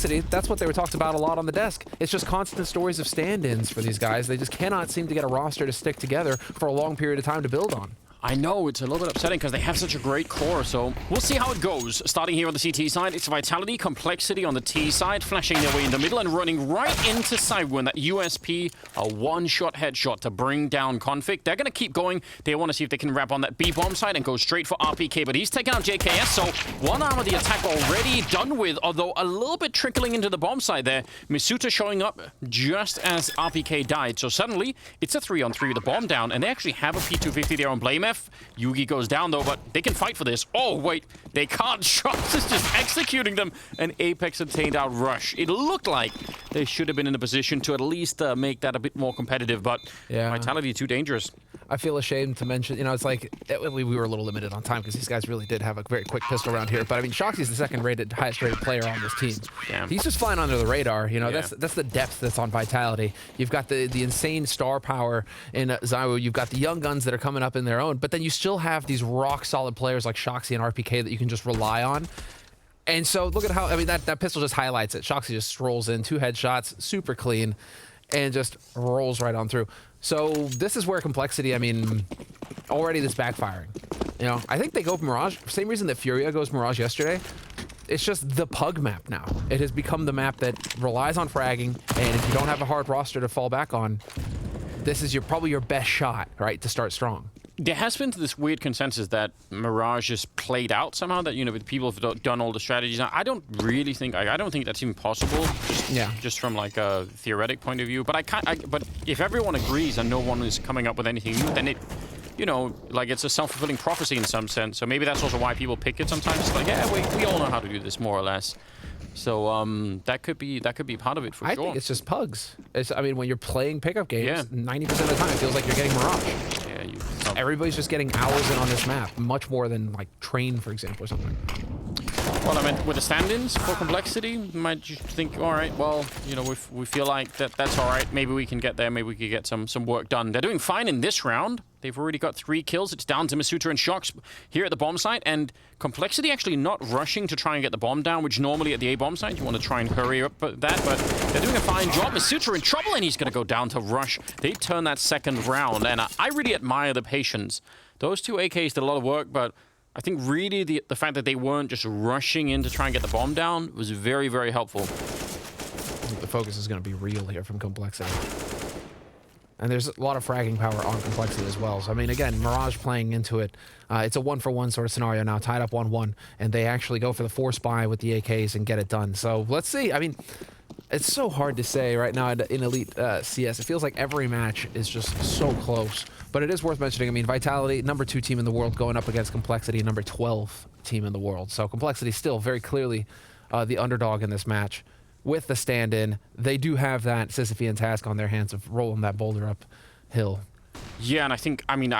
That's what they were talked about a lot on the desk. It's just constant stories of stand-ins for these guys. They just cannot seem to get a roster to stick together for a long period of time to build on. I know, it's a little bit upsetting because they have such a great core, so we'll see how it goes. Starting here on the CT side, it's Vitality, Complexity on the T side, flashing their way in the middle and running right into zywoo and that USP, a one-shot headshot to bring down Config. They're going to keep going. They want to see if they can wrap on that B-bomb side and go straight for RPK, but he's taking out JKS, so one arm of the attack already done with, although a little bit trickling into the bomb side there. Misuta showing up just as RPK died, so suddenly it's a 3-on-3 with the bomb down, and they actually have a P250 there on blamef. yuurih goes down though, but they can fight for this. Oh wait, they can't. ropz is just executing them. An Apex obtained out rush. It looked like they should have been in a position to at least make that a bit more competitive, but yeah, Vitality too dangerous. I feel ashamed to mention, you know, it's like we were a little limited on time because these guys really did have a very quick pistol round here. But I mean, Shoxy's the highest rated player on this team. Yeah. He's just flying under the radar. You know, that's the depth that's on Vitality. You've got the insane star power in zywoo. You've got the young guns that are coming up in their own. But then you still have these rock solid players like Shoxy and RPK that you can just rely on. And so look at how, I mean, that pistol just highlights it. Shoxy just strolls in, 2 headshots, super clean, and just rolls right on through. So this is where Complexity, I mean, already this backfiring. You know, I think they go Mirage, same reason that Furia goes Mirage yesterday. It's just the pug map now. It has become the map that relies on fragging, and if you don't have a hard roster to fall back on, this is probably your best shot, right, to start strong. There has been this weird consensus that Mirage is played out somehow, that, you know, people have done all the strategies. I don't really think, I don't think that's even possible, just from like a theoretic point of view. But but if everyone agrees and no one is coming up with anything new, then it, you know, like it's a self-fulfilling prophecy in some sense. So maybe that's also why people pick it sometimes. It's like, yeah, we all know how to do this more or less. So that could be part of it for sure. I think it's just pugs. I mean, when you're playing pickup games, 90% of the time it feels like you're getting Mirage. Yeah, everybody's just getting hours in on this map, much more than like Train, for example, or something. Well, I mean, with the stand-ins for Complexity, you might just think, all right, well, you know, we feel like that's all right. Maybe we can get there. Maybe we can get some work done. They're doing fine in this round. They've already got 3 kills. It's down to Misuta and Shox here at the bomb site, and Complexity actually not rushing to try and get the bomb down, which normally at the A bomb site you want to try and hurry up that, but they're doing a fine job. Misuta in trouble, and he's going to go down to rush. They turn that second round, and I really admire the patience. Those 2 AKs did a lot of work, but I think really the fact that they weren't just rushing in to try and get the bomb down was very, very helpful. The focus is going to be real here from Complexity. And there's a lot of fragging power on Complexity as well. So, I mean, again, Mirage playing into it. It's a 1-for-1 sort of scenario now, tied up 1-1. And they actually go for the force buy with the AKs and get it done. So, let's see. I mean, it's so hard to say right now in Elite CS. It feels like every match is just so close. But it is worth mentioning, I mean, Vitality, #2 team in the world, going up against Complexity, #12 team in the world. So, Complexity still very clearly the underdog in this match. With the stand-in, they do have that Sisyphean task on their hands of rolling that boulder uphill. Yeah, and I think, I mean,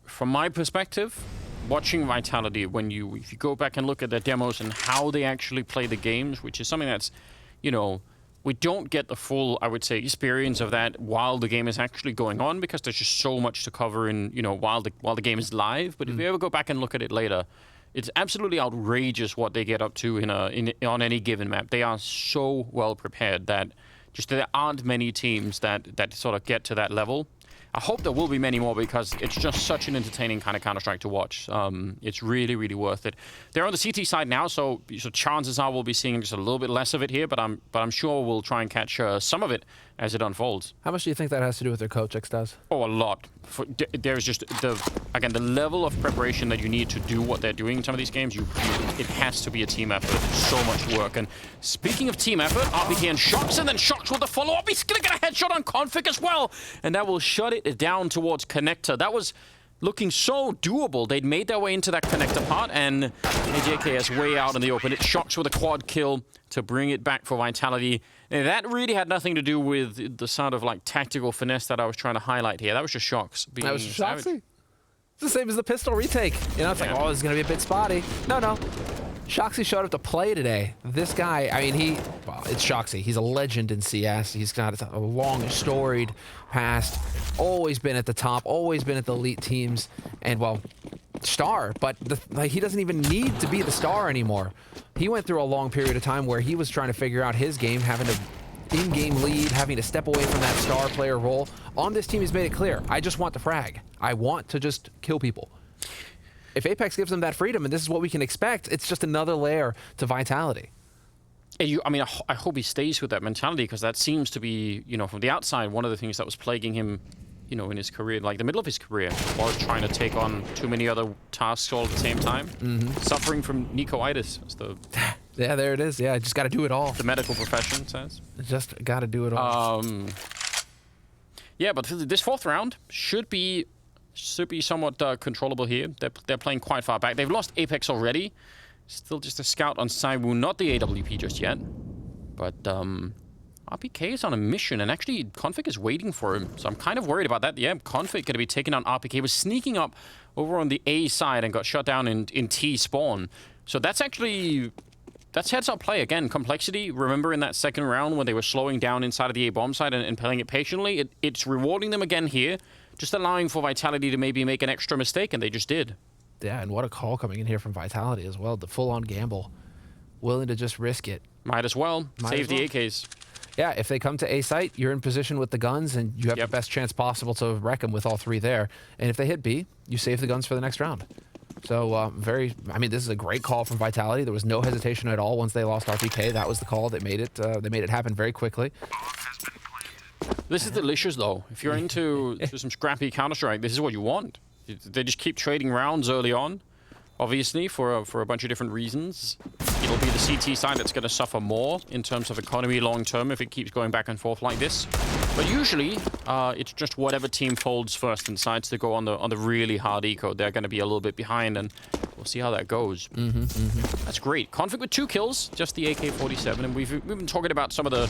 from my perspective, watching Vitality, if you go back and look at their demos and how they actually play the games, which is something that's, you know, we don't get the full, I would say, experience of that while the game is actually going on, because there's just so much to cover in, you know, while the game is live. But if you ever go back and look at it later, it's absolutely outrageous what they get up to on any given map. They are so well prepared that just there aren't many teams that sort of get to that level. I hope there will be many more, because it's just such an entertaining kind of Counter-Strike to watch. It's really, really worth it. They're on the CT side now, so chances are we'll be seeing just a little bit less of it here, but I'm sure we'll try and catch some of it as it unfolds. How much do you think that has to do with their coach, kscreato? Oh, a lot. There's just the level of preparation that you need to do what they're doing in some of these games. It has to be a team effort. So much work. And speaking of team effort, RPK and Shox, and then Shox with the follow-up. He's gonna get a headshot on Config as well, and that will shut it down towards connector. That was looking so doable. They'd made their way into that connector part, and JKS way out in the open. It's Shox with a quad kill to bring it back for Vitality. And that really had nothing to do with the sort of like tactical finesse that I was trying to highlight here. That was just Shox. That was Shoxy? It's the same as the pistol retake. You know, it's like, oh, this is going to be a bit spotty. No. Shoxy showed up to play today. This guy, I mean, well, it's Shoxy. He's a legend in CS. He's got a long, storied past. Always been at the top. Always been at the elite teams. And, well, star, but he doesn't even need to be the star anymore. He went through a long period of time where he was trying to figure out his game, having to in-game lead, having to step away from that star player role. On this team, he's made it clear, I just want the frag. I want to just kill people. If Apex gives him that freedom, and this is what we can expect, it's just another layer to Vitality. I mean, I hope he stays with that mentality, because that seems to be, you know, from the outside, one of the things that was plaguing him, you know, in his career, like the middle of his career, was trying to take on too many other tasks all at the same time. Suffering from nikoitis. Yeah, there it is. Yeah, just got to do it all. The medical profession says. Just got to do it all. Yeah, but this 4th round should be somewhat controllable here. They're playing quite far back. They've lost Apex already. Still just a scout on zywoo, not the AWP just yet. But RPK is on a mission, and actually Config is waiting for him. So I'm kind of worried about that. Yeah, Config going to be taking out RPK. He was sneaking up over on the A side and got shut down in T spawn. So that's actually... That's heads-up play. Again, Complexity, remember in that 2nd round when they were slowing down inside of the A-bomb side and playing it patiently? It's rewarding them again here, just allowing for Vitality to maybe make an extra mistake, and they just did. Yeah, and what a call coming in here from Vitality as well. The full-on gamble. Willing to just risk it. Might as well. Save the AKs. Yeah, if they come to A site, you're in position with the guns, and you have the best chance possible to wreck them with all 3 there. And if they hit B, you save the guns for the next round. So, I mean, this is a great call from Vitality. There was no hesitation at all once they lost RPK. That was the call that made it happen very quickly. This is delicious, though. If you're into some scrappy Counter-Strike, this is what you want. They just keep trading rounds early on, obviously, for a bunch of different reasons. It'll be the CT side that's going to suffer more in terms of economy long-term if it keeps going back and forth like this. But usually, it's just whatever team folds first and decides to go on the really hard eco. They're going to be a little bit behind, and we'll see how that goes. That's great. Config with 2 kills, just the AK-47, and we've been talking about some of the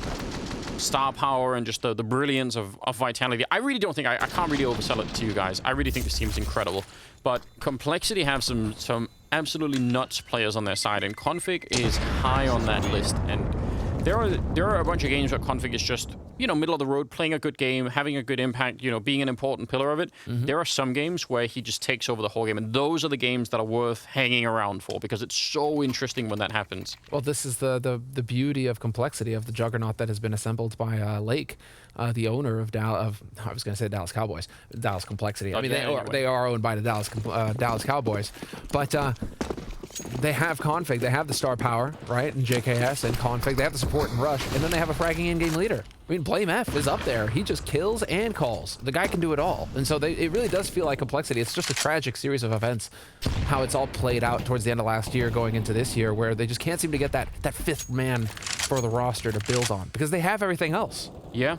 star power and just the brilliance of Vitality. I really don't think, I can't really oversell it to you guys. I really think this team's incredible. But Complexity have some absolutely nuts players on their side, and Config is high on that list. And there are a bunch of games where Config is just, you know, middle of the road, playing a good game, having a good impact, you know, being an important pillar of it. There are some games where he just takes over the whole game, and those are the games that are worth hanging around for, because it's so interesting when that happens. Well, this is the beauty of Complexity, of the juggernaut that has been assembled by Leikkeet, the owner of I was going to say Dallas Cowboys, Dallas Complexity. I mean, they are owned by the Dallas Cowboys, but they have Config, they have the star power, right, and JKS and Config, they have the support and rush, and then they have a fragging in-game leader. I mean, blamef is up there. He just kills and calls. The guy can do it all. And so it really does feel like Complexity. It's just a tragic series of events, how it's all played out towards the end of last year, going into this year, where they just can't seem to get that 5th man for the roster to build on, because they have everything else. Yeah.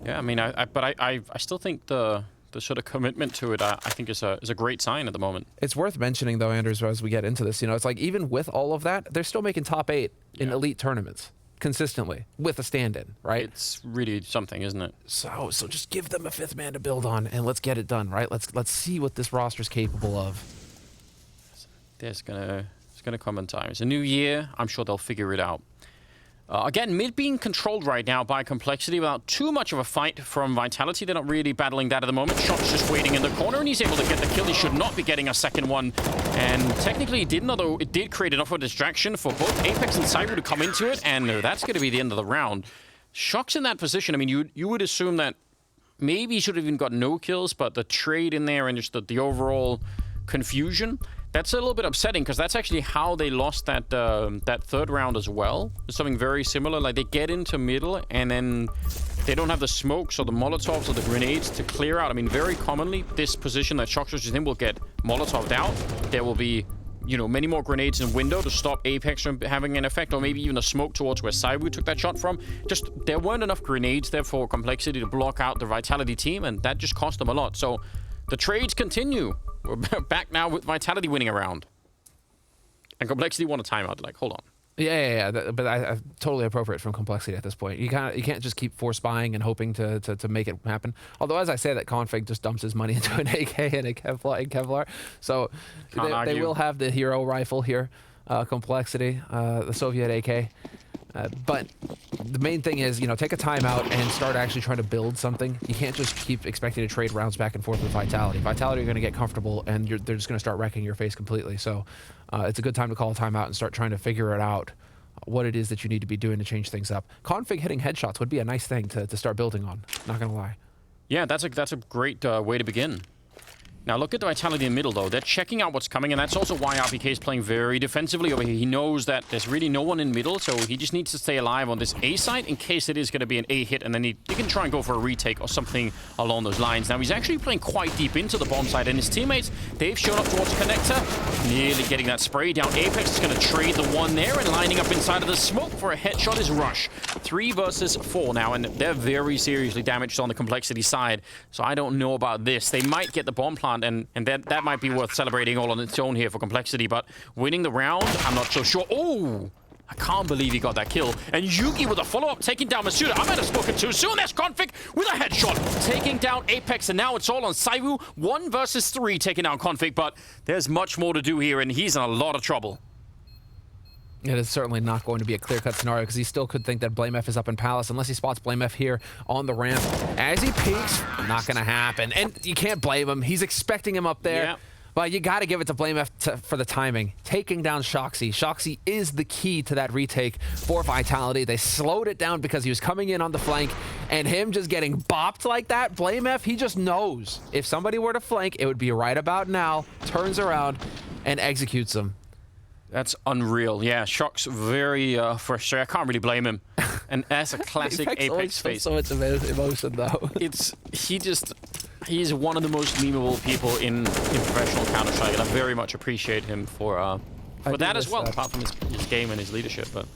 Yeah, I mean, I still think the sort of commitment to it, I think is a great sign at the moment. It's worth mentioning, though, Anders, as we get into this, you know, it's like even with all of that, they're still making top 8 in elite tournaments consistently with a stand-in, right? It's really something, isn't it? So just give them a 5th man to build on, and let's get it done, right? Let's see what this roster's capable of. It's gonna come in time. It's a new year. I'm sure they'll figure it out. Again, mid being controlled right now by Complexity without too much of a fight from Vitality. They're not really battling that at the moment. Shot's just waiting in the corner, and he's able to get the kill. He should not be getting a second one. And technically, he didn't, although it did create enough of a distraction for both Apex and zywoo to come into it, and that's going to be the end of the round. Shock's in that position. I mean, you would assume that maybe he should have even got no kills, but the trade in there and just the overall confusion, that's a little bit upsetting, because that's actually how they lost that 3rd round as well. It's something very similar. Like, they get into middle, and then they don't have the smokes or the molotovs or the grenades to clear out. I mean, very commonly, this position that Shox is in will get molotoved out. There will be, you know, many more grenades in window to stop Apex from having an effect, or maybe even a smoke towards where zywoo took that shot from. Just, there weren't enough grenades there for Complexity to block out the Vitality team, and that just cost them a lot. So the trades continue. We're back now with Vitality winning a round. And Complexity won a timeout. Like, hold on. Yeah. But I totally appropriate from Complexity at this point. You can't just keep force buying and hoping to make it happen. Although, as I say, that Config just dumps his money into an AK and a Kevlar. So they will have the hero rifle here, Complexity, the Soviet AK. But the main thing is, you know, take a timeout and start actually trying to build something. You can't just keep expecting to trade rounds back and forth with Vitality. Vitality are going to get comfortable, and they're just going to start wrecking your face completely. So it's a good time to call a timeout and start trying to figure it out, what it is that you need to be doing to change things up. Config hitting headshots would be a nice thing to start building on, not going to lie. Yeah, that's a great way to begin. Now look at the Vitality in the middle, though. They're checking out what's coming, and that's also why RPK is playing very defensively over here. He knows that there's really no one in middle, so he just needs to stay alive on this A side in case it is going to be an A hit, and then he can try and go for a retake or something along those lines. Now, he's actually playing quite deep into the bomb side, and his teammates, they've shown up towards connector, nearly getting that spray down. Apex is going to trade the one there, and lining up inside of the smoke for a headshot is Rush. 3 versus 4 now, and they're very seriously damaged on the complexity side, so I don't know about this. They might get the bomb plant, and that might be worth celebrating all on its own here for complexity, but winning the round, I'm not so sure. Oh, I can't believe he got that kill. And yuurih with a follow-up, taking down Masuda. I might have spoken too soon. There's Config with a headshot, taking down Apex, and now it's all on zywoo. 1 versus 3 taking down Config, but there's much more to do here, and he's in a lot of trouble. It is certainly not going to be a clear-cut scenario because he still could think that blamef is up in Palace unless he spots blamef here on the ramp. As he peeks, not going to happen. And you can't blame him. He's expecting him up there. Yeah. But you got to give it to blamef for the timing. Taking down Shoxi. Shoxi is the key to that retake for Vitality. They slowed it down because he was coming in on the flank, and him just getting bopped like that, blamef, he just knows if somebody were to flank, it would be right about now, turns around, and executes them. That's unreal. Yeah, Shock's very frustrated. I can't really blame him. And that's a classic Apex face. So much emotion, though. He's one of the most memeable people in professional Counter-Strike, and I very much appreciate him for that as well, apart from his game and his leadership. But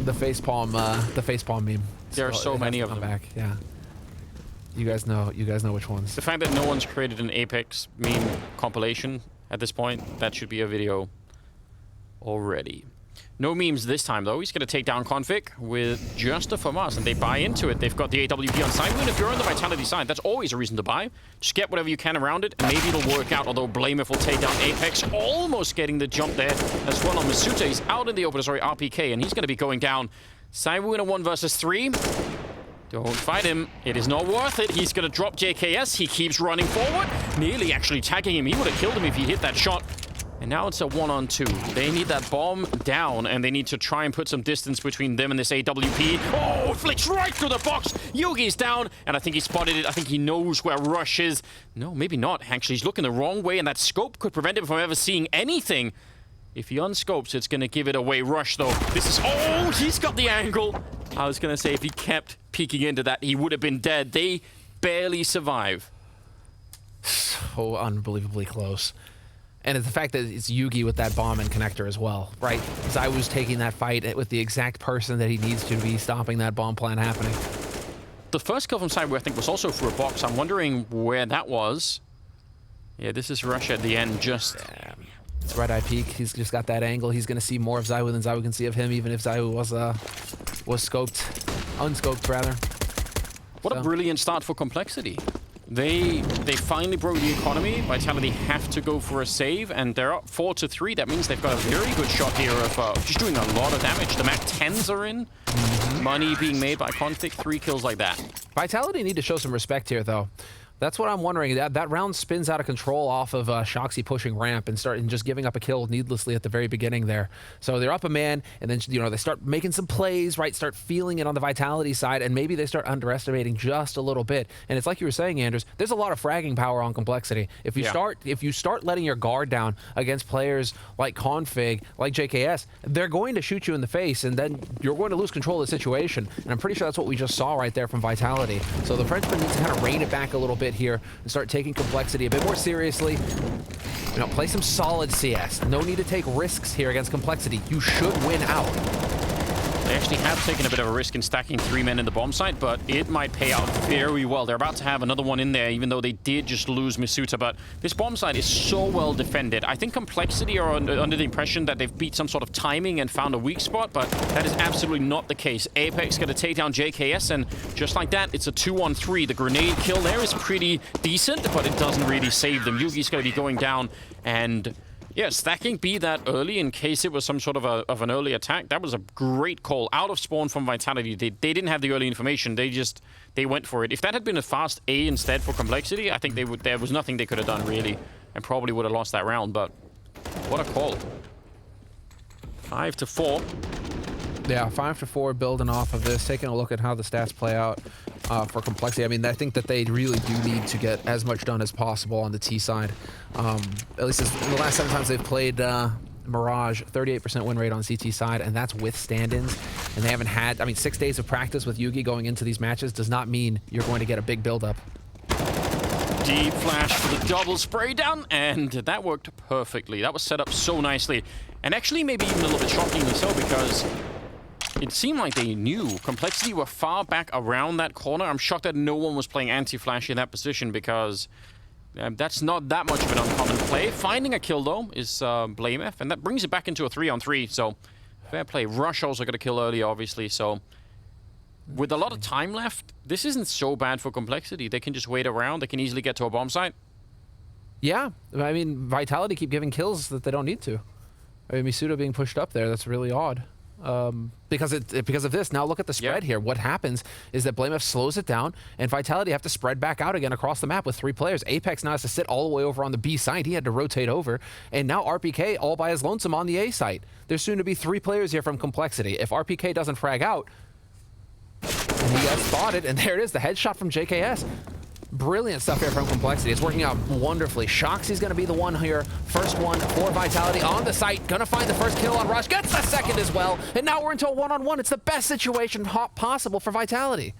the facepalm meme. There are so many of them. Back. Yeah. You guys know which ones. The fact that no one's created an Apex meme compilation at this point, that should be a video already. No memes this time, though. He's going to take down Config with just a FAMAS, and they buy into it. They've got the AWP on zywoo, and if you're on the Vitality side, that's always a reason to buy. Just get whatever you can around it, and maybe it'll work out, although blamef will take down Apex, almost getting the jump there as well on Masuda. He's out in the open, sorry, RPK, and he's going to be going down. zywoo in a 1 versus 3. Don't fight him. It is not worth it. He's going to drop JKS. He keeps running forward, nearly actually tagging him. He would have killed him if he hit that shot. And now it's a 1-on-2. They need that bomb down, and they need to try and put some distance between them and this AWP. Oh, it flicks right through the box. yuurih's down, and I think he spotted it. I think he knows where Rush is. No, maybe not. Actually, he's looking the wrong way, and that scope could prevent him from ever seeing anything. If he unscopes, it's going to give it away. Rush, though. This is... Oh, he's got the angle. I was going to say, if he kept peeking into that, he would have been dead. They barely survive. So unbelievably close. And it's the fact that it's yuurih with that bomb and connector as well, right? zywoo's taking that fight with the exact person that he needs to be stopping that bomb plan happening. The first kill from zywoo, I think, was also through a box. I'm wondering where that was. Yeah, this is Rush at the end, just... Yeah. It's red eye peek. He's just got that angle. He's going to see more of zywoo than zywoo can see of him, even if zywoo was unscoped, rather. What a brilliant start for complexity. They finally broke the economy. Vitality have to go for a save, and they're up 4-3. That means they've got a very good shot here of just doing a lot of damage. The Map-10s are in. Money being made by Config. 3 kills like that. Vitality need to show some respect here, though. That's what I'm wondering. That round spins out of control off of Shoxi pushing ramp and just giving up a kill needlessly at the very beginning there. So they're up a man, and then they start making some plays, right? Start feeling it on the Vitality side, and maybe they start underestimating just a little bit. And it's like you were saying, Anders. There's a lot of fragging power on complexity. If you start letting your guard down against players like Config, like JKS, they're going to shoot you in the face, and then you're going to lose control of the situation. And I'm pretty sure that's what we just saw right there from Vitality. So the Frenchman needs to kind of rein it back a little bit here and start taking complexity a bit more seriously. Play some solid CS. No need to take risks here against complexity. You should win out. They actually have taken a bit of a risk in stacking 3 men in the bomb site, but it might pay out very well. They're about to have another one in there, even though they did just lose Masuda. But this bomb site is so well defended. I think complexity are under the impression that they've beat some sort of timing and found a weak spot, but that is absolutely not the case. Apex going to take down JKS, and just like that, it's a 2-on-3. The grenade kill there is pretty decent, but it doesn't really save them. yuurih's going to be going down, and Yeah, stacking B that early in case it was some sort of an early attack. That was a great call. Out of spawn from Vitality. They didn't have the early information. They went for it. If that had been a fast A instead for complexity, I think there was nothing they could have done really, and probably would have lost that round. But what a call! 5-4. Yeah, 5-4, building off of this, taking a look at how the stats play out for complexity. I mean, I think that they really do need to get as much done as possible on the T side. At least the last 7 times they've played Mirage, 38% win rate on CT side, and that's with stand-ins. And they haven't had, I mean, 6 days of practice with Yuurih going into these matches does not mean you're going to get a big build-up. Deep flash for the double spray down, and that worked perfectly. That was set up so nicely. And actually maybe even a little bit shockingly so, because it seemed like they knew. Complexity were far back around that corner. I'm shocked that no one was playing anti-flash in that position, because that's not that much of an uncommon play. Finding a kill, though, is blamef, and that brings it back into a 3-on-3, so fair play. Rush also got a kill early, obviously, so with a lot of time left, this isn't so bad for complexity. They can just wait around. They can easily get to a bomb site. Yeah, I mean, Vitality keep giving kills that they don't need to. I mean, Misuto being pushed up there, that's really odd. Because of this. Now look at the spread here. What happens is that blamef slows it down, and Vitality have to spread back out again across the map with 3 players. Apex now has to sit all the way over on the B site. He had to rotate over, and now RPK all by his lonesome on the A site. There's soon to be 3 players here from complexity. If RPK doesn't frag out, and he gets spotted, and there it is, the headshot from JKS. Brilliant stuff here from complexity. It's working out wonderfully. Shoxy's going to be the one here. First one for Vitality on the site. Going to find the first kill on Rush. Gets the second as well. And now we're into a 1-on-1. It's the best situation possible for Vitality.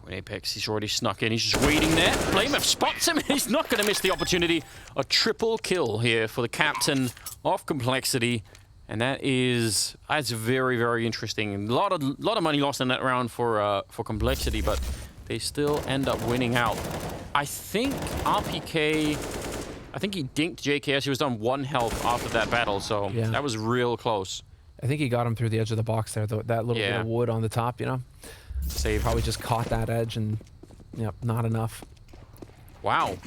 When Apex, he's already snuck in. He's just waiting there. blamef spots him. He's not going to miss the opportunity. A triple kill here for the captain of complexity. And that's very, very interesting. A lot of money lost in that round for complexity, but they still end up winning out. I think RPK, I think he dinked JKS. He was down 1 health after that battle, so yeah, that was real close. I think he got him through the edge of the box there, that little bit of wood on the top, you know? Save. Probably just caught that edge and, yep, not enough. Wow.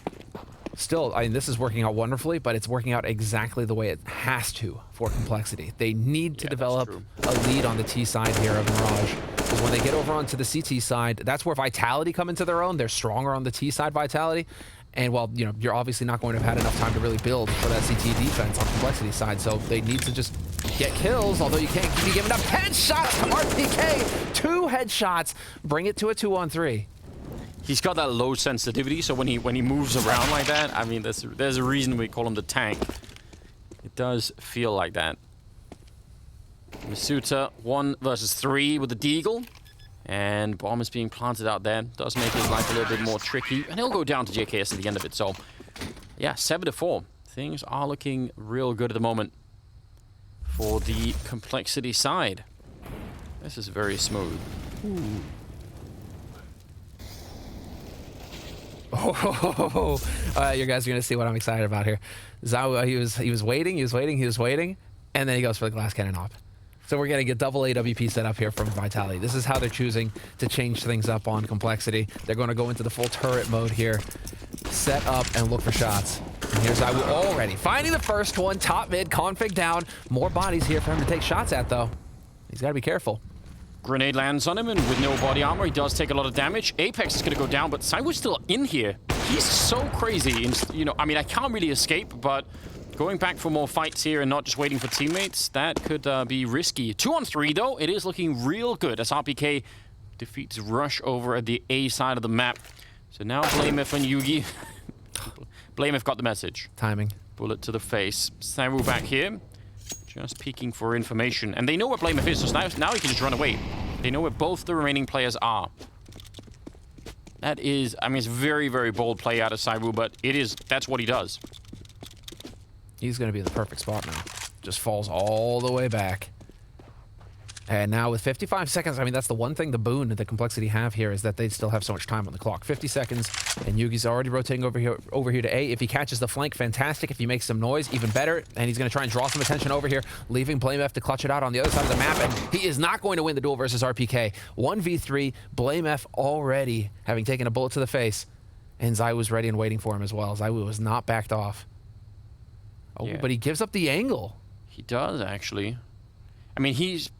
Still, I mean, this is working out wonderfully, but it's working out exactly the way it has to for complexity. They need to develop a lead on the T side here of Mirage. Because when they get over onto the CT side, that's where Vitality come into their own. They're stronger on the T side, Vitality. And while, you know, you're obviously not going to have had enough time to really build for that CT defense on complexity side, so they need to just get kills, although you can't be giving up headshots to RPK. 2 headshots, bring it to a 2-on-3. He's got that low sensitivity, so when he moves around like that, I mean, there's a reason we call him the tank. It does feel like that. Misuto 1 versus 3 with the deagle, and bomb is being planted out there. Does make his life a little bit more tricky, and he'll go down to JKS at the end of it. So, yeah, 7-4. Things are looking real good at the moment for the complexity side. This is very smooth. Ooh. Oh, you guys are gonna see what I'm excited about here. zywoo, he was waiting, and then he goes for the glass cannon op. So we're getting a double AWP set up here from Vitality. This is how they're choosing to change things up on complexity. They're going to go into the full turret mode here, set up and look for shots. And here's zywoo already finding the first one, top mid, config down. More bodies here for him to take shots at, though. He's got to be careful. Grenade lands on him, and with no body armor, he does take a lot of damage. Apex is going to go down, but zywoo's still in here. He's so crazy. You know, I mean, I can't really escape, but going back for more fights here and not just waiting for teammates, that could be risky. 2-on-3, though. It is looking real good as RPK defeats Rush over at the A side of the map. So now blamef and Yuurih. blamef got the message. Timing. Bullet to the face. zywoo back here. Just peeking for information. And they know where blamef is, so now he can just run away. They know where both the remaining players are. That is, I mean, it's very, very bold play out of zywoo, but that's what he does. He's going to be in the perfect spot now. Just falls all the way back. And now with 55 seconds, I mean, that's the one thing, the boon that complexity have here is that they still have so much time on the clock. 50 seconds, and Yuurih's already rotating over here to A. If he catches the flank, fantastic. If he makes some noise, even better. And he's going to try and draw some attention over here, leaving blamef to clutch it out on the other side of the map. And he is not going to win the duel versus RPK. 1v3, blamef already having taken a bullet to the face. And zywoo's ready and waiting for him as well. zywoo was not backed off. Oh, Yeah. but he gives up the angle. He does, actually. I mean, he's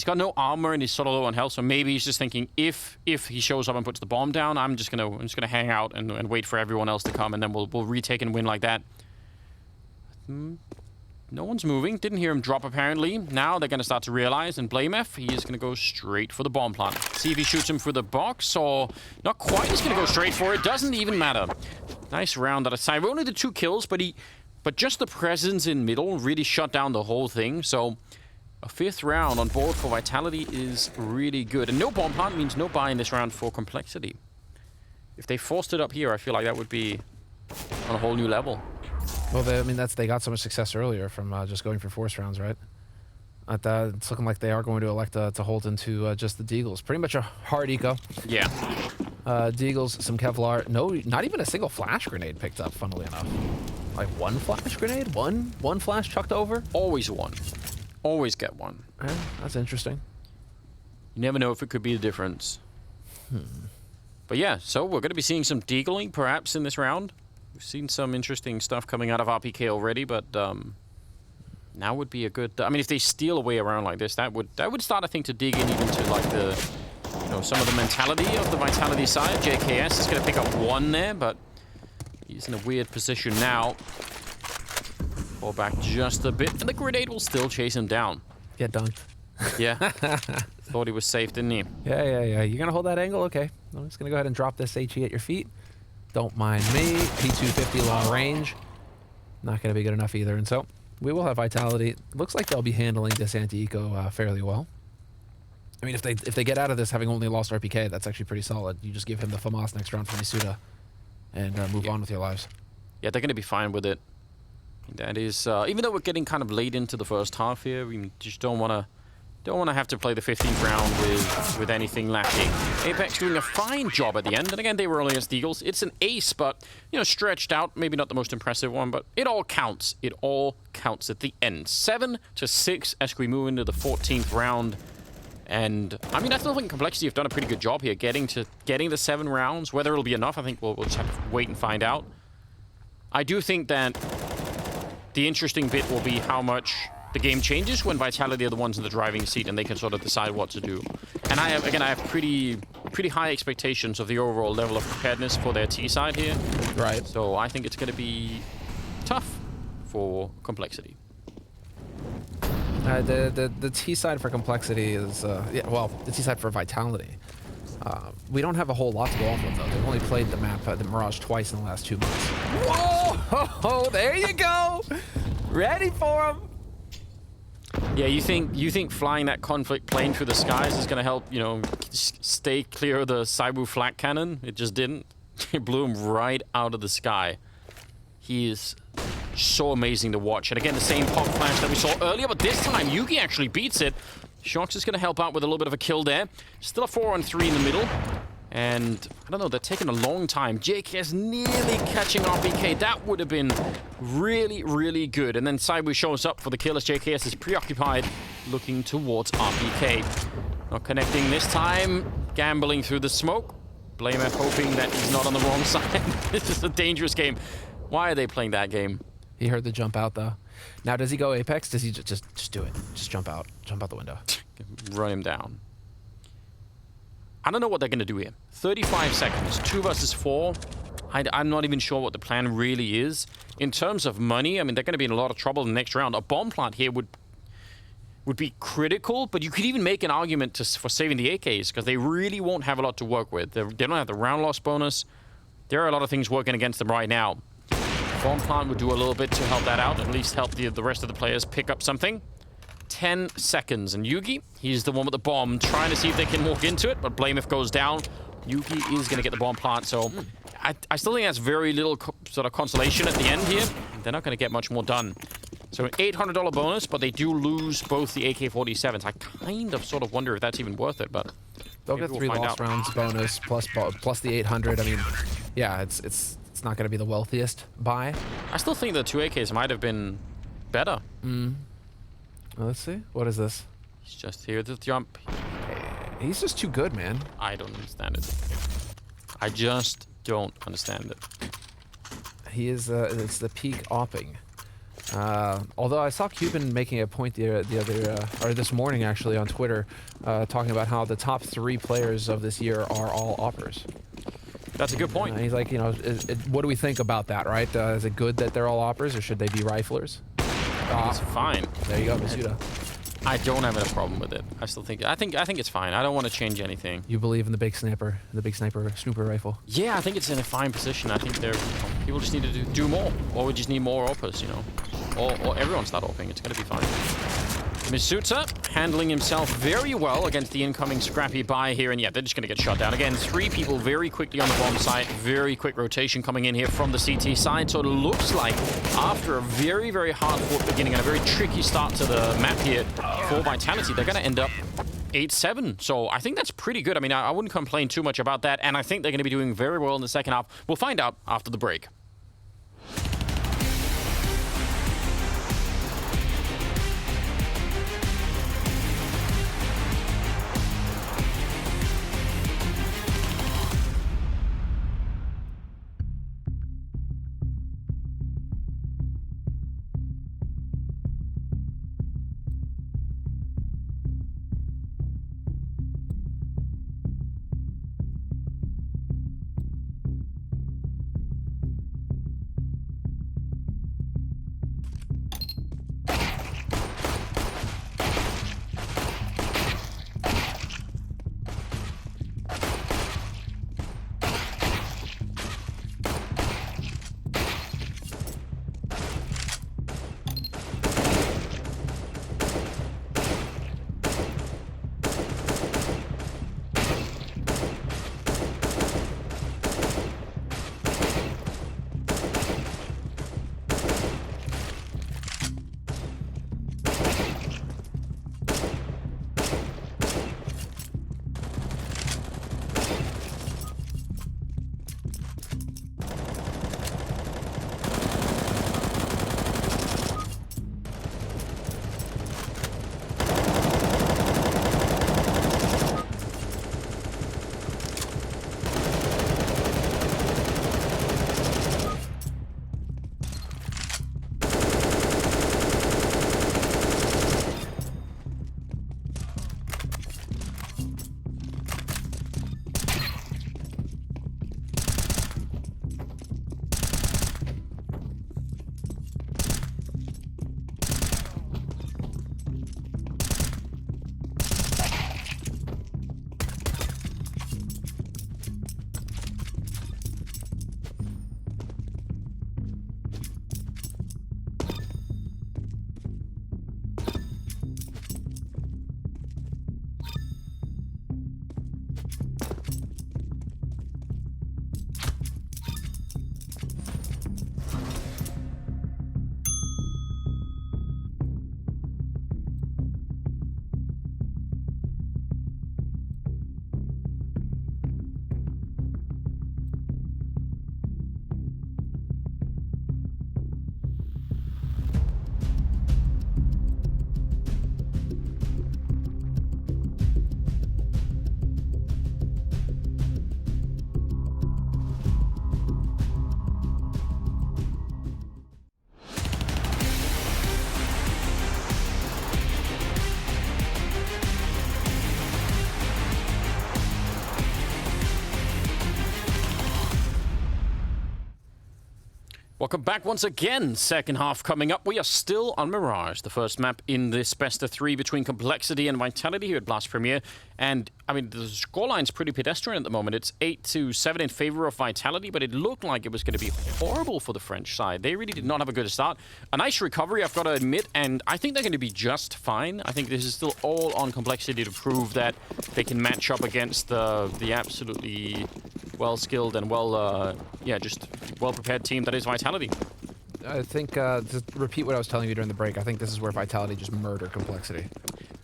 got no armor and he's sort of low on health, so maybe he's just thinking, if he shows up and puts the bomb down, I'm just gonna hang out and wait for everyone else to come, and then we'll retake and win like that. No one's moving. Didn't hear him drop, apparently. Now they're going to start to realize, and blamef, he is going to go straight for the bomb plant. See if he shoots him through the box, or not quite. He's going to go straight for it. Doesn't even matter. Nice round out of side. We only did 2 kills, but just the presence in middle really shut down the whole thing. So a 5th round on board for Vitality is really good. And no bomb plant means no buy in this round for complexity. If they forced it up here, I feel like that would be on a whole new level. Well, I mean, they got so much success earlier from just going for force rounds, right? It's looking like they are going to elect to hold into just the deagles. Pretty much a hard eco. Yeah. Deagles, some Kevlar. No, not even a single flash grenade picked up, funnily enough. Like 1 flash grenade? One flash chucked over? Always one. Always get one. Yeah, that's interesting. You never know if it could be the difference. But yeah, so we're going to be seeing some deagling, perhaps, in this round. We've seen some interesting stuff coming out of RPK already, but now would be a good... I mean, if they steal away around like this, that would start, I think, to dig in even to, like, the... You know, some of the mentality of the Vitality side. JKS is going to pick up 1 there, but he's in a weird position now. Fall back just a bit, and the grenade will still chase him down. Get dunked. Yeah. Thought he was safe, didn't he? Yeah. You're going to hold that angle? Okay. I'm just going to go ahead and drop this HE at your feet. Don't mind me. P250 long range. Not going to be good enough either. And so we will have Vitality. Looks like they'll be handling this anti-eco fairly well. I mean, if they get out of this having only lost RPK, that's actually pretty solid. You just give him the FAMAS next round from Isuda and move on with your lives. Yeah, they're going to be fine with it. That is, even though we're getting kind of late into the first half here, we just don't want to have to play the 15th round with anything lacking. Apex doing a fine job at the end, and again, they were only as Eagles. It's an ace, but, you know, stretched out. Maybe not the most impressive one, but it all counts. It all counts at the end. 7-6 as we move into the 14th round. And, I mean, I still think Complexity have done a pretty good job here getting the 7 rounds. Whether it'll be enough, I think we'll just have to wait and find out. I do think that the interesting bit will be how much the game changes when Vitality are the ones in the driving seat and they can sort of decide what to do. And I have pretty high expectations of the overall level of preparedness for their T side here. Right. So I think it's going to be tough for Complexity. The T side for Complexity is, yeah, well, the T side for Vitality. We don't have a whole lot to go off of, though. They've only played the map, the Mirage, twice in the last 2 months. Whoa! There you go! Ready for him! Yeah, you think flying that conflict plane through the skies is going to help, you know, stay clear of the zywoo flak cannon? It just didn't. It blew him right out of the sky. He is so amazing to watch. And again, the same pop flash that we saw earlier, but this time Yuki actually beats it. Shox is going to help out with a little bit of a kill there. Still a 4-on-3 in the middle. And, I don't know, they're taking a long time. JKS nearly catching RPK. That would have been really, really good. And then zywoo shows up for the kill as JKS is preoccupied, looking towards RPK. Not connecting this time. Gambling through the smoke. blamef hoping that he's not on the wrong side. This is a dangerous game. Why are they playing that game? He heard the jump out, though. Now, does he go Apex? Does he just do it? Just jump out. Jump out the window. Run him down. I don't know what they're going to do here. 35 seconds. 2 versus 4. I'm not even sure what the plan really is. In terms of money, I mean, they're going to be in a lot of trouble in the next round. A bomb plant here would be critical, but you could even make an argument for saving the AKs, because they really won't have a lot to work with. They don't have the round loss bonus. There are a lot of things working against them right now. Bomb plant would do a little bit to help that out, at least help the rest of the players pick up something. 10 seconds, and Yugi, he's the one with the bomb, trying to see if they can walk into it, but blamef goes down. Yugi is going to get the bomb plant, so I still think that's very little sort of consolation at the end here. They're not going to get much more done. So an $800 bonus, but they do lose both the AK-47s. I kind of sort of wonder if that's even worth it, but they'll get 3 lost rounds bonus plus the 800. I mean, yeah, it's not going to be the wealthiest buy. I still think the 2 AKs might have been better. Well, let's see. What is this? He's just here to jump. He's just too good, man. I don't understand it. I just don't understand it. He is, it's the peak opping. Although I saw Cuban making a point or this morning actually on Twitter, talking about how the top 3 players of this year are all oppers. That's a good point. He's like, you know, what do we think about that, right? Is it good that they're all oppers, or should they be riflers? It's fine. There you go, Masuda. I don't have a problem with it. I think it's fine. I don't want to change anything. You believe in the big snapper snooper rifle? Yeah, I think it's in a fine position. I think people just need to do more, or we just need more oppers, you know, or everyone start opping. It's gonna be fine. Masuda handling himself very well against the incoming scrappy buy here, and yeah, they're just going to get shot down. Again, 3 people very quickly on the bomb site. Very quick rotation coming in here from the CT side. So it looks like after a very, very hard-fought beginning and a very tricky start to the map here for Vitality, they're going to end up 8-7. So I think that's pretty good. I mean, I wouldn't complain too much about that, and I think they're going to be doing very well in the second half. We'll find out after the break. Welcome back once again. Second half coming up. We are still on Mirage, the first map in this best of 3 between Complexity and Vitality here at Blast Premier. And, I mean, the scoreline's pretty pedestrian at the moment. It's 8-7 in favor of Vitality, but it looked like it was going to be horrible for the French side. They really did not have a good start. A nice recovery, I've got to admit, and I think they're going to be just fine. I think this is still all on Complexity to prove that they can match up against the absolutely well-skilled and just well-prepared team that is Vitality. I think, to repeat what I was telling you during the break, I think this is where Vitality just murdered Complexity.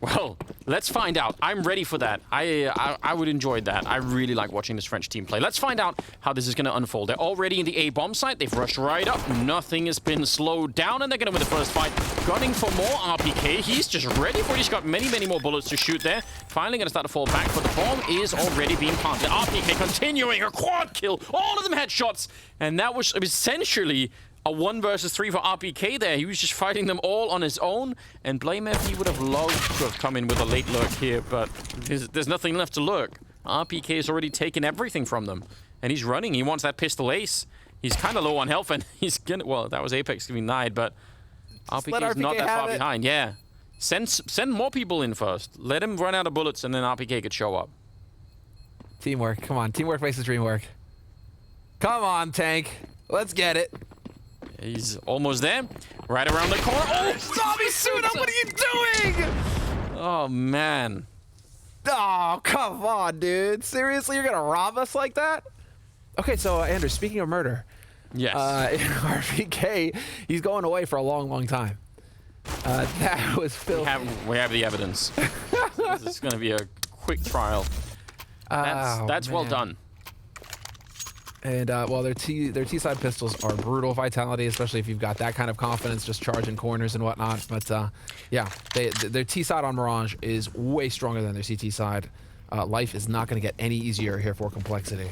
Well, let's find out. I'm ready for that. I would enjoy that. I really like watching this French team play. Let's find out how this is going to unfold. They're already in the A bomb site. They've rushed right up. Nothing has been slowed down, and they're going to win the first fight. Gunning for more RPK. He's just ready for it. He's got many, many more bullets to shoot there. Finally going to start to fall back, but the bomb is already being planted. RPK continuing a quad kill. All of them headshots, and that was essentially a 1 versus 3 for RPK there. He was just fighting them all on his own. And blamef, he would have loved to have come in with a late lurk here, but there's nothing left to lurk. RPK has already taken everything from them. And he's running. He wants that pistol ace. He's kind of low on health, and he's gonna... Well, that was Apex giving nine, but RPK is not that far behind. Yeah. Send more people in first. Let him run out of bullets, and then RPK could show up. Teamwork. Come on. Teamwork makes the dream work. Come on, tank. Let's get it. He's almost there. Right around the corner. Oh, zombie suit up! What are you doing? Oh, man. Oh, come on, dude. Seriously, you're gonna rob us like that? Okay, so Andrew, speaking of murder, yes, RPK, he's going away for a long, long time. That was filthy. We have the evidence. This is going to be a quick trial. That's well done. And well, their T-side pistols are brutal vitality, especially if you've got that kind of confidence, just charging corners and whatnot. But yeah, their T-side on Mirage is way stronger than their CT side. Life is not going to get any easier here for Complexity,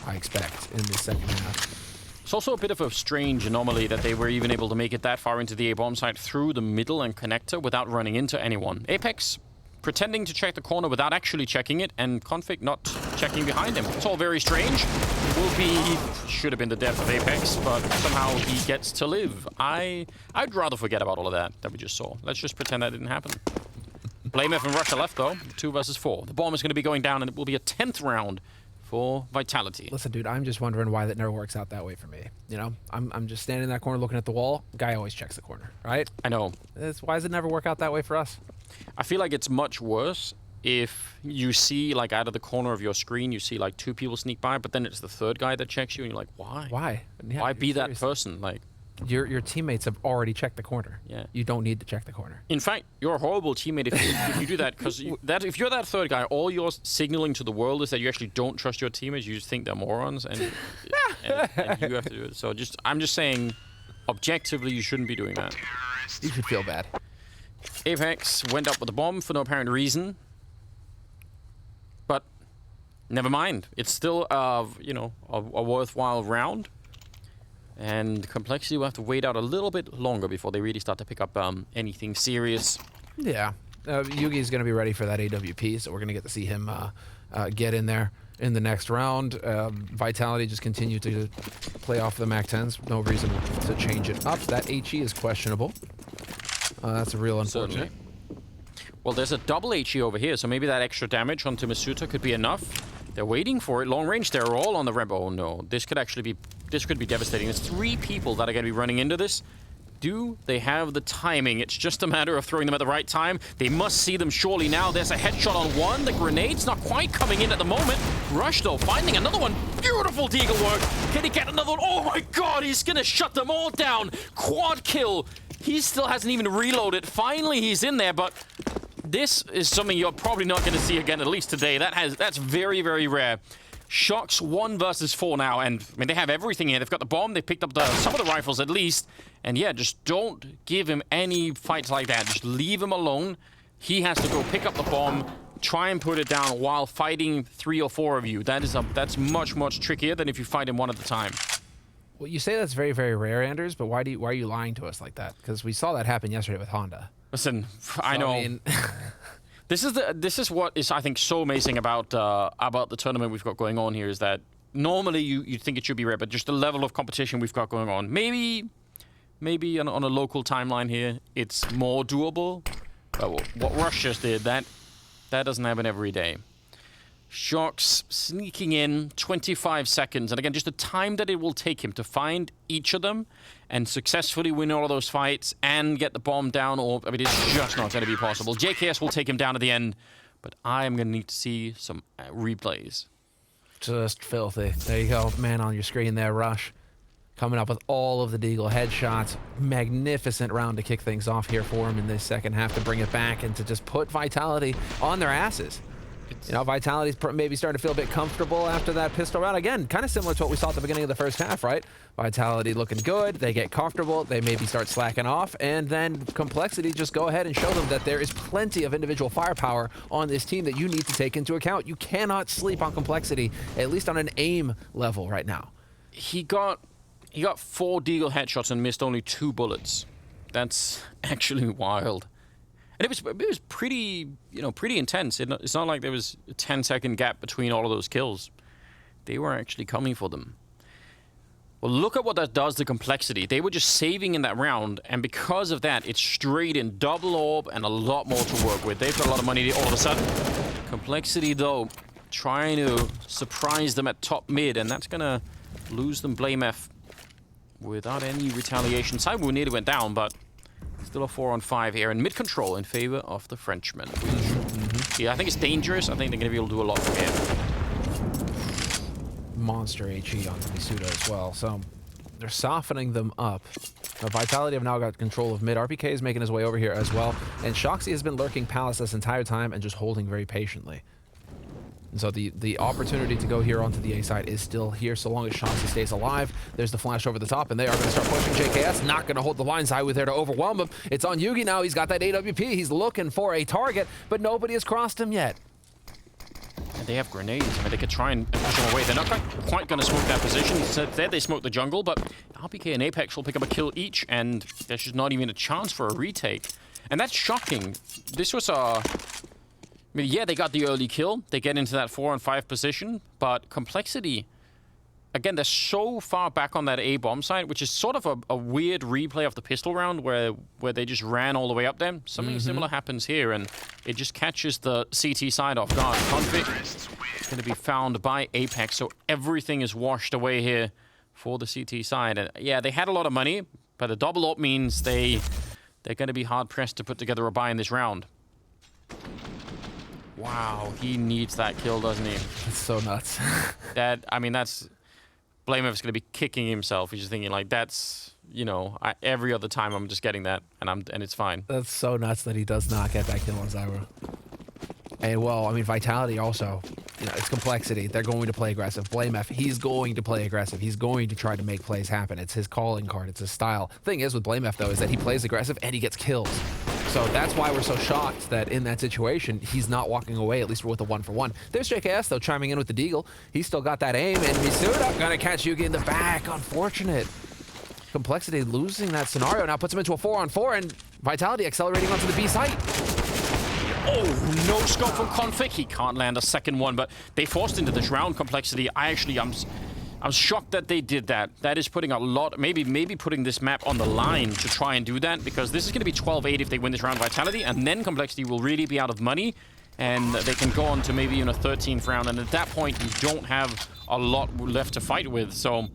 I expect, in the second half. It's also a bit of a strange anomaly that they were even able to make it that far into the A-bomb site through the middle and connector without running into anyone. Apex pretending to check the corner without actually checking it, and Config not checking behind him. It's all very strange. Should have been the death of Apex, but somehow he gets to live. I'd rather forget about all of that we just saw. Let's just pretend that didn't happen. blamef and Russia left though, 2 versus 4. The bomb is going to be going down, and it will be a 10th round for Vitality. Listen, dude, I'm just wondering why that never works out that way for me. You know, I'm just standing in that corner looking at the wall. Guy always checks the corner, right? I know. Why does it never work out that way for us? I feel like it's much worse if you see, like, out of the corner of your screen, you see, like, 2 people sneak by, but then it's the 3rd guy that checks you, and you're like, why? Why? Yeah, why be that person? Like, your teammates have already checked the corner. Yeah. You don't need to check the corner. In fact, you're a horrible teammate if you do that, because if you're that 3rd guy, all you're signaling to the world is that you actually don't trust your teammates. You just think they're morons, and you have to do it. So I'm just saying, objectively, you shouldn't be doing that. You should feel bad. Apex went up with a bomb for no apparent reason, but never mind. It's still, you know, a worthwhile round. And Complexity will have to wait out a little bit longer before they really start to pick up anything serious. Yeah. Yugi's going to be ready for that AWP, so we're going to get to see him get in there in the next round. Vitality just continue to play off the MAC-10s. No reason to change it up. That HE is questionable. That's a real unfortunate. Certainly. Well, there's a double HE over here, so maybe that extra damage onto Masuta could be enough. They're waiting for it. Long range, they're all on the ramp. Oh no, this could be devastating. There's 3 people that are going to be running into this. Do they have the timing? It's just a matter of throwing them at the right time. They must see them surely now. There's a headshot on one. The grenade's not quite coming in at the moment. Rush, though, finding another one. Beautiful deagle work. Can he get another one? Oh my god, he's going to shut them all down. Quad kill. He still hasn't even reloaded. Finally, he's in there, but this is something you're probably not going to see again, at least today. That's very, very rare. Shox 1 versus 4 now, and I mean, they have everything here. They've got the bomb, they picked up some of the rifles at least, and yeah, just don't give him any fights like that. Just leave him alone. He has to go pick up the bomb, try and put it down while fighting 3 or 4 of you. That's much, much trickier than if you fight him one at a time. Well, you say that's very, very rare, Anders, but why are you lying to us like that? Because we saw that happen yesterday with Honda. Listen, I know. I mean, This is what is, I think, so amazing about the tournament we've got going on here, is that normally you'd think it should be rare, but just the level of competition we've got going on. Maybe on a local timeline here, it's more doable. But what Rush just did, that doesn't happen every day. Shox sneaking in 25 seconds, and again, just the time that it will take him to find each of them and successfully win all of those fights and get the bomb down, or I mean, it's just not going to be possible. JKS will take him down at the end, but I'm going to need to see some replays. Just filthy. There you go, man, on your screen there, Rush. Coming up with all of the deagle headshots. Magnificent round to kick things off here for him in this second half to bring it back and to just put Vitality on their asses. You know, Vitality's maybe starting to feel a bit comfortable after that pistol round. Again, kind of similar to what we saw at the beginning of the first half, right? Vitality looking good. They get comfortable. They maybe start slacking off. And then Complexity just go ahead and show them that there is plenty of individual firepower on this team that you need to take into account. You cannot sleep on Complexity, at least on an aim level right now. He got He got 4 deagle headshots and missed only 2 bullets. That's actually wild. And it was pretty, pretty intense. It's not like there was a 10-second gap between all of those kills. They were actually coming for them. Well, look at what that does to complexity. They were just saving in that round, and because of that, it's straight in double orb and a lot more to work with. They've got a lot of money all of a sudden. Complexity, though, trying to surprise them at top mid, and that's going to lose them blamef without any retaliation. zywoo nearly went down, but still a 4-on-5 here, and mid control in favor of the Frenchman. Yeah, I think it's dangerous. I think they're going to be able to do a lot from here. Monster HE onto Misuda as well, so they're softening them up. Now, Vitality have now got control of mid. RPK is making his way over here as well, and shoxi has been lurking Palace this entire time and just holding very patiently. And so the opportunity to go here onto the A side is still here so long as shoxi stays alive. There's the flash over the top, and they are going to start pushing JKS. Not going to hold the line side with there to overwhelm him. It's on Yugi now. He's got that AWP. He's looking for a target, but nobody has crossed him yet. And they have grenades. I mean, they could try and push them away. They're not quite going to smoke that position. There they smoked the jungle, but RPK and Apex will pick up a kill each, and there's just not even a chance for a retake. And that's shocking. This was a... I mean, yeah, they got the early kill. They get into that 4-on-5 position, but complexity... Again, they're so far back on that A bomb site, which is sort of a weird replay of the pistol round where they just ran all the way up there. Something similar happens here, and it just catches the CT side off guard. Config is going to be found by Apex, so everything is washed away here for the CT side. And yeah, they had a lot of money, but a double up means they're going to be hard-pressed to put together a buy in this round. Wow, he needs that kill, doesn't he? It's so nuts. That's... blamef's going to be kicking himself. He's just thinking, like, that's, every other time I'm just getting that, and it's fine. That's so nuts that he does not get that kill on zywoo. And, well, I mean, Vitality also, it's complexity. They're going to play aggressive. blamef, he's going to play aggressive. He's going to try to make plays happen. It's his calling card. It's his style. Thing is with blamef, though, is that he plays aggressive and he gets kills. So that's why we're so shocked that in that situation, he's not walking away, at least with a 1-for-1. There's JKS, though, chiming in with the deagle. He's still got that aim, and Misuda gonna catch Yugi in the back. Unfortunate. Complexity losing that scenario now puts him into a 4-on-4, and Vitality accelerating onto the B site. Oh, no scope from Config. He can't land a second one, but they forced into this round. Complexity. I'm shocked that they did that. That is putting a lot, maybe putting this map on the line to try and do that, because this is going to be 12-8 if they win this round Vitality, and then Complexity will really be out of money, and they can go on to maybe in a 13th round, and at that point, you don't have a lot left to fight with. So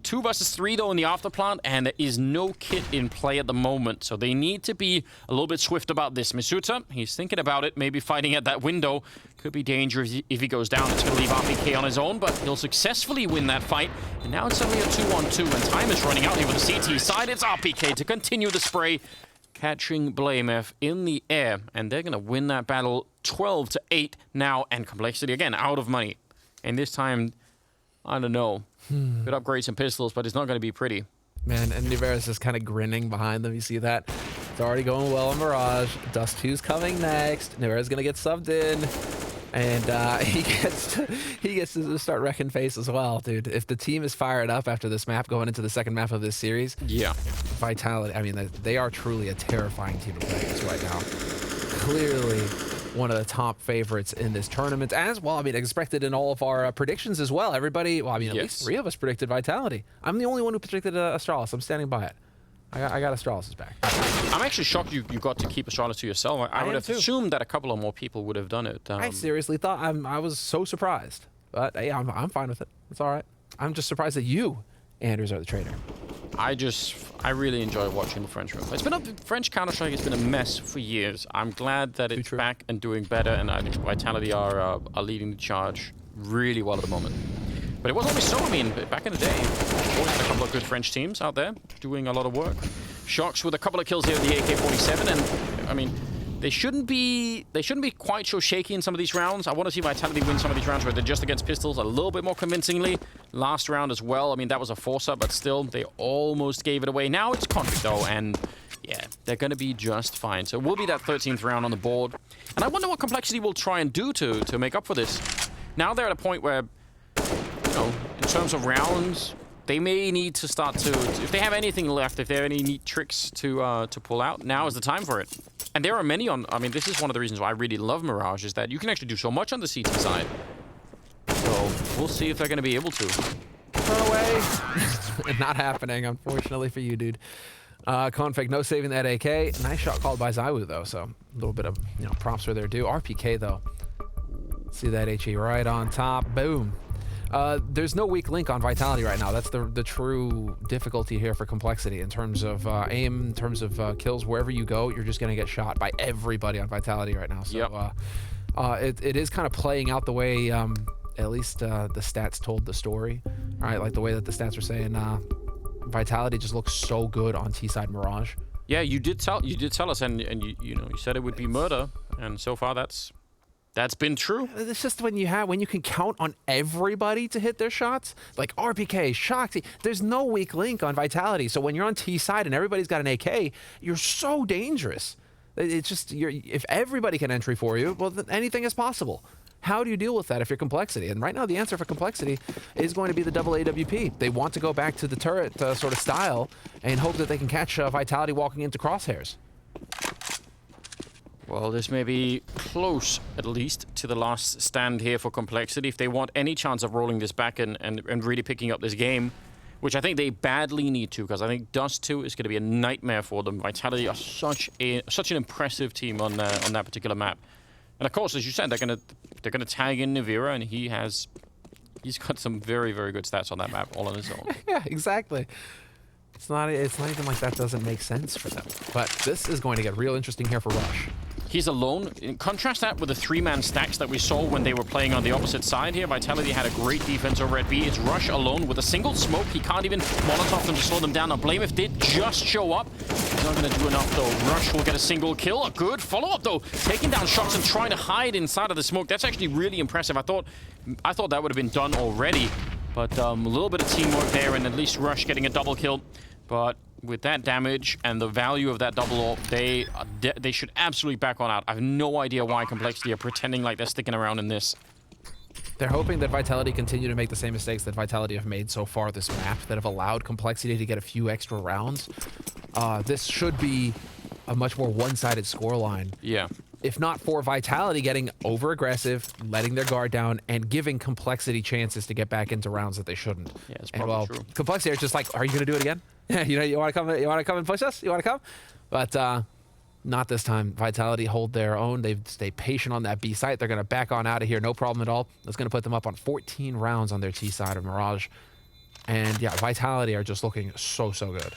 2 versus 3, though, in the afterplant, and there is no kit in play at the moment, so they need to be a little bit swift about this. Misuda, he's thinking about it, maybe fighting at that window. Could be dangerous if he goes down. It's going to leave RPK on his own, but he'll successfully win that fight. And now it's suddenly a 2-on-2, and time is running out here with the CT side. It's RPK to continue the spray, catching blamef in the air, and they're going to win that battle 12-8 now, and Complexity, again, out of money. And this time, I don't know. Could upgrade some pistols, but it's not going to be pretty. Man, and Niveris is kind of grinning behind them. You see that? It's already going well on Mirage. Dust 2's coming next. Niveris is going to get subbed in. And he gets to start wrecking face as well, dude. If the team is fired up after this map, going into the second map of this series, yeah, Vitality, I mean, they are truly a terrifying team to play against right now. Clearly one of the top favorites in this tournament, as well, I mean, expected in all of our predictions as well. Everybody, well, I mean, at least 3 of us predicted Vitality. I'm the only one who predicted Astralis. I'm standing by it. I got Astralis' back. I'm actually shocked you got to keep Astralis to yourself. I would have assumed that a couple of more people would have done it. I seriously thought, I was so surprised. But hey, I'm fine with it. It's all right. I'm just surprised that you, Anders, are the traitor. I really enjoy watching the French room. It's been French Counter-Strike has been a mess for years. I'm glad that it's back and doing better, and I think Vitality are leading the charge really well at the moment. But it wasn't always so. I mean, back in the day, always had a couple of good French teams out there doing a lot of work. Shox with a couple of kills here with the AK-47, and I mean, they shouldn't be quite so shaky in some of these rounds. I want to see Vitality win some of these rounds where they're just against pistols a little bit more convincingly. Last round as well. I mean, that was a force-up, but still, they almost gave it away. Now it's Config, though, and yeah, they're going to be just fine. So it will be that 13th round on the board. And I wonder what Complexity will try and do to make up for this. Now they're at a point where, you know, in terms of rounds, they may need to start to, if they have anything left, if they have any neat tricks to pull out, now is the time for it. And there are many on, I mean, this is one of the reasons why I really love Mirage, is that you can actually do so much on the CT side. So we'll see if they're going to be able to. Throw away. Not happening, unfortunately for you, dude. Config, no saving that AK. Nice shot called by zywoo, though, so a little bit of, you know, props where they're due. RPK, though. See that HE right on top. Boom. There's no weak link on Vitality right now. That's the true difficulty here for Complexity in terms of aim, in terms of kills. Wherever you go, you're just going to get shot by everybody on Vitality right now. So it is kind of playing out the way at least the stats told the story. All right, like the way that the stats were saying, Vitality just looks so good on T-side Mirage. Yeah, you did tell us, and you know, you said it would be murder, and so far that's been true. It's just when you can count on everybody to hit their shots, like RPK, Shoxy, there's no weak link on Vitality. So when you're on T side and everybody's got an AK, you're so dangerous. It's just, if everybody can entry for you, well, then anything is possible. How do you deal with that if you're Complexity? And right now the answer for Complexity is going to be the double AWP. They want to go back to the turret sort of style and hope that they can catch Vitality walking into crosshairs. Well, this may be close, at least, to the last stand here for Complexity. If they want any chance of rolling this back and really picking up this game, which I think they badly need to, because I think Dust 2 is going to be a nightmare for them. Vitality are such an impressive team on that particular map. And of course, as you said, they're gonna tag in Nivira, and he's got some very, very good stats on that map all on his own. Yeah, exactly. It's not even like that doesn't make sense for them. But this is going to get real interesting here for Rush. He's alone. Contrast that with the 3-man stacks that we saw when they were playing on the opposite side here. Vitality had a great defense over at B. It's Rush alone with a single smoke. He can't even Molotov them to slow them down. Now, blamef did just show up. He's not going to do enough, though. Rush will get a single kill. A good follow-up, though. Taking down shots and trying to hide inside of the smoke. That's actually really impressive. I thought that would have been done already. But a little bit of teamwork there, and at least Rush getting a double kill. But with that damage and the value of that double ult, they should absolutely back on out. I have no idea why Complexity are pretending like they're sticking around in this. They're hoping that Vitality continue to make the same mistakes that Vitality have made so far this map that have allowed Complexity to get a few extra rounds. This should be a much more one-sided scoreline. Yeah. If not for Vitality getting over-aggressive, letting their guard down, and giving Complexity chances to get back into rounds that they shouldn't. Yeah, it's probably true. Complexity is just like, are you going to do it again? You want to come and push us? You want to come? But not this time. Vitality hold their own. They stay patient on that B site. They're going to back on out of here. No problem at all. That's going to put them up on 14 rounds on their T side of Mirage. And yeah, Vitality are just looking so good.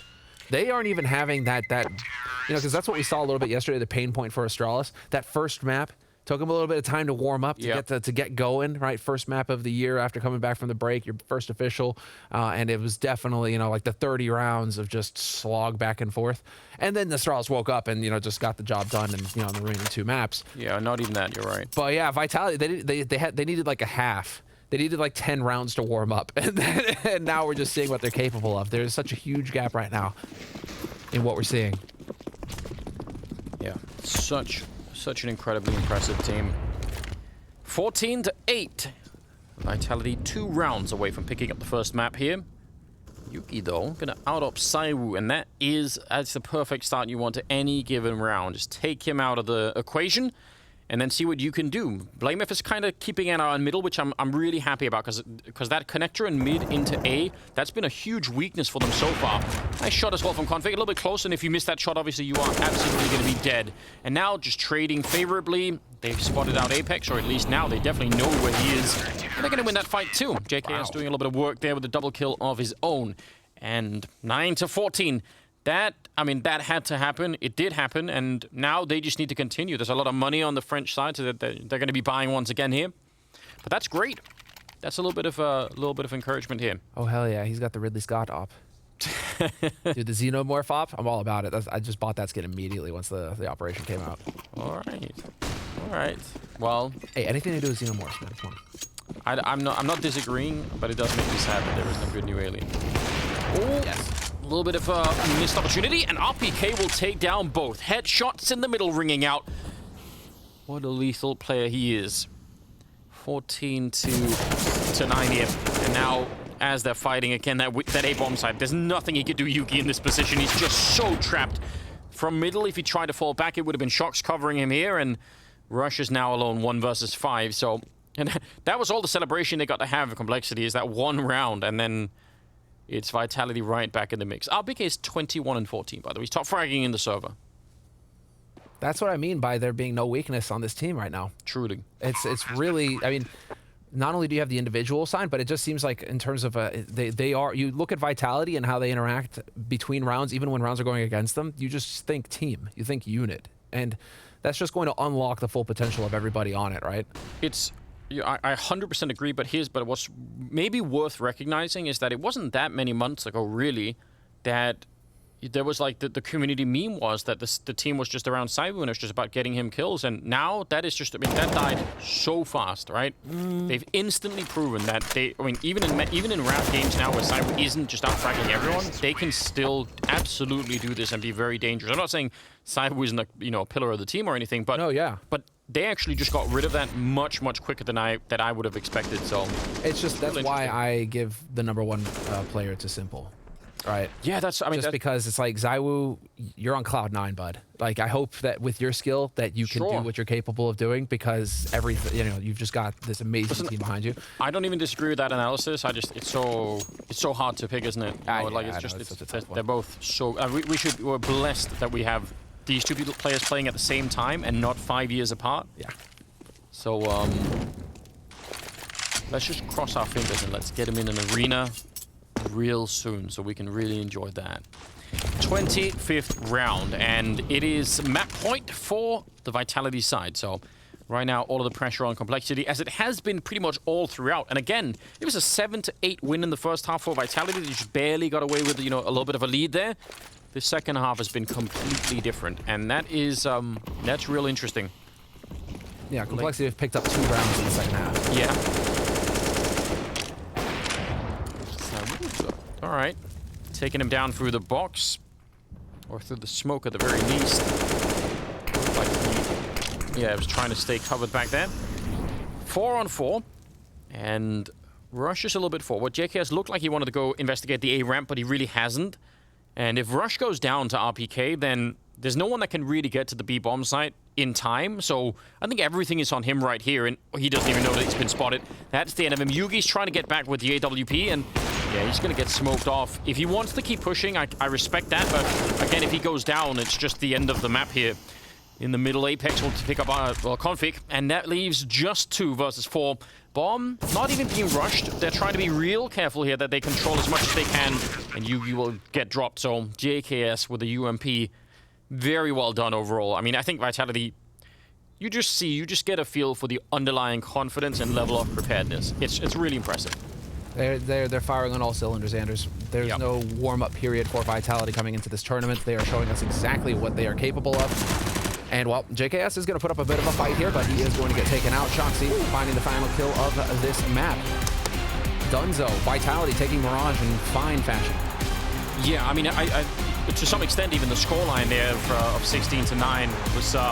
They aren't even having that, you know, because that's what we saw a little bit yesterday, the pain point for Astralis. That first map took them a little bit of time to warm up, to get going, right? First map of the year after coming back from the break, your first official. And it was definitely, you know, like the 30 rounds of just slog back and forth. And then the Astralis woke up and, you know, just got the job done and, you know, in the remaining 2 maps. Yeah, not even that, you're right. But yeah, Vitality, they needed like a half. They needed like 10 rounds to warm up. And now we're just seeing what they're capable of. There's such a huge gap right now in what we're seeing. Yeah, such an incredibly impressive team. 14-8. Vitality 2 rounds away from picking up the first map here. Yuurih, though, gonna out-op zywoo, and that's the perfect start you want to any given round. Just take him out of the equation, and then see what you can do. blamef is kind of keeping an eye on middle, which I'm really happy about, because that connector in mid into A, that's been a huge weakness for them so far. Nice shot as well from Config, a little bit close, and if you miss that shot, obviously you are absolutely going to be dead. And now, just trading favorably, they've spotted out Apex, or at least now they definitely know where he is. And they're going to win that fight too. JK is doing a little bit of work there with the double kill of his own. And 9-14. That had to happen. It did happen, and now they just need to continue. There's a lot of money on the French side, so that they're going to be buying once again here. But that's great. That's a little bit of encouragement here. Oh hell yeah, he's got the Ridley Scott op. Dude, the Xenomorph op, I'm all about it. I just bought that skin immediately once the operation came out. All right. Well, hey, anything to do with Xenomorphs, man. Come on. I'm not disagreeing, but it does make me sad that there is no good new alien. Oh yes. A little bit of a missed opportunity, and RPK will take down both. Headshots in the middle ringing out. What a lethal player he is. 14-9 here. And now as they're fighting again that A-bomb side. There's nothing he could do, Yuki, in this position. He's just so trapped. From middle, if he tried to fall back, it would have been Shox covering him here, and Rush is now alone 1 versus 5. So, and that was all the celebration they got to have of Complexity, is that one round, and then it's Vitality right back in the mix. RBK is 21 and 14, by the way. He's top fragging in the server. That's what I mean by there being no weakness on this team right now. Truly. It's really, I mean, not only do you have the individual side, but it just seems like in terms of they are, you look at Vitality and how they interact between rounds, even when rounds are going against them, you just think team, you think unit, and that's just going to unlock the full potential of everybody on it, right? It's, I 100% agree, but what's maybe worth recognizing is that it wasn't that many months ago, really, that there was like the community meme was that the team was just around zywoo and it was just about getting him kills, and now that is just, I mean, that died so fast, right? They've instantly proven that they, I mean, even in round games now where zywoo isn't just out fragging everyone, they can still absolutely do this and be very dangerous. I'm not saying zywoo isn't a pillar of the team or anything, but no, yeah, but they actually just got rid of that much quicker than I would have expected. So it's just, that's why I give the #1 player to Simple. Right. Yeah, that's, I mean, just because it's like zywoo, you're on cloud 9, bud. Like, I hope that with your skill that you can do what you're capable of doing, because everything, you know, you've just got this amazing team behind you. I don't even disagree with that analysis. I just, it's so hard to pick, isn't it? Like, it's just, they're both so. We're blessed that we have these two players playing at the same time and not 5 years apart. Yeah. So let's just cross our fingers and let's get him in an arena real soon, so we can really enjoy that. 25th round, and it is map point for the Vitality side. So right now, all of the pressure on Complexity, as it has been pretty much all throughout. And again, it was a 7 to 8 win in the first half for Vitality. They just barely got away with, you know, a little bit of a lead there. The second half has been completely different, and that is that's real interesting. Yeah, Complexity have picked up 2 rounds in the second half. Yeah. All right, taking him down through the box, or through the smoke at the very least. Like he, I was trying to stay covered back there. 4 on 4, and Rush is a little bit forward. JKS looked like he wanted to go investigate the A ramp, but he really hasn't. And if Rush goes down to RPK, then there's no one that can really get to the B bomb site in time. So I think everything is on him right here, and he doesn't even know that he's been spotted. That's the end of him. Yugi's trying to get back with the AWP, and yeah, he's going to get smoked off. If he wants to keep pushing, I respect that, but again, if he goes down, it's just the end of the map here. In the middle, Apex will pick up config, and that leaves just 2 versus 4. Bomb not even being rushed. They're trying to be real careful here that they control as much as they can, and Yugi will get dropped. So JKS with the UMP, very well done overall. I mean, I think Vitality, you just get a feel for the underlying confidence and level of preparedness. It's really impressive. They're firing on all cylinders, Anders. There's no warm-up period for Vitality coming into this tournament. They are showing us exactly what they are capable of. And, well, JKS is going to put up a bit of a fight here, but he is going to get taken out. Shoxy finding the final kill of this map. Dunzo, Vitality taking Mirage in fine fashion. Yeah, I mean, I to some extent, even the scoreline there of 16 to 9 was